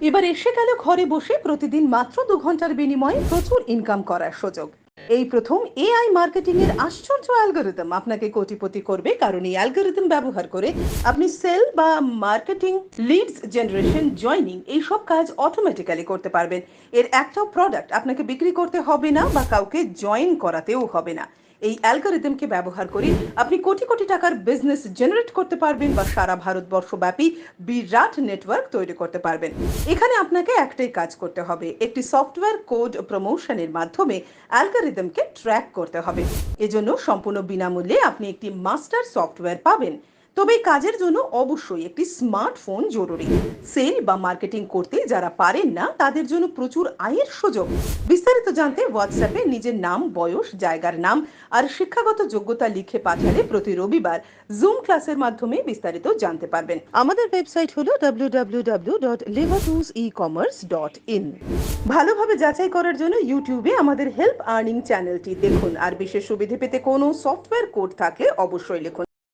এবার এসে গেল ঘরে বসে প্রতিদিন মাত্র 2 ঘন্টার বিনিময়ে প্রচুর ইনকাম করার সুযোগ। এই প্রথম এআই মার্কেটিং এর আশ্চর্য অ্যালগরিদম আপনাকে কোটিপতি করবে, কারণ এই অ্যালগরিদম ব্যবহার করে আপনি সেল বা মার্কেটিং, লিডস জেনারেশন, জয়নিং এইসব কাজ অটোমেটিক্যালি করতে পারবেন। এর একটাও প্রোডাক্ট আপনাকে বিক্রি করতে হবে না বা কাউকে জয়েন করাতেও হবে না। এই অ্যালগরিদমকে ব্যবহার করে আপনি কোটি কোটি টাকার বিজনেস জেনারেট করতে পারবেন বা সারা ভারতবর্ষব্যাপী বিরাট নেটওয়ার্ক তৈরি করতে পারবেন। এখানে আপনাকে একটাই কাজ করতে হবে, একটি সফটওয়্যার কোড প্রমোশনের মাধ্যমে অ্যালগরিদমকে ট্র্যাক করতে হবে। এজন্য সম্পূর্ণ বিনামূল্যে আপনি একটি মাস্টার সফটওয়্যার পাবেন। তবে এই কাজের জন্য অবশ্যই একটি স্মার্টফোন জরুরি। সেল বা মার্কেটিং করতে যারা পারেন না তাদের জন্য প্রচুর আয়ের সুযোগ। বিস্তারিত জানতে হোয়াটসঅ্যাপে নিজের নাম, বয়স, জায়গার নাম আর শিক্ষাগত যোগ্যতা লিখে পাঠালে প্রতি রবিবার জুম ক্লাসের মাধ্যমে বিস্তারিত জানতে পারবেন। আমাদের ওয়েবসাইট হলো www.livatools-ecommerce.in। ভালোভাবে যাচাই করার জন্য ইউটিউবে আমাদের হেল্প আর্নিং চ্যানেলটি দেখুন, আর বিশেষ সুবিধে পেতে কোনো সফটওয়্যার কোড থাকলে অবশ্যই লিখুন।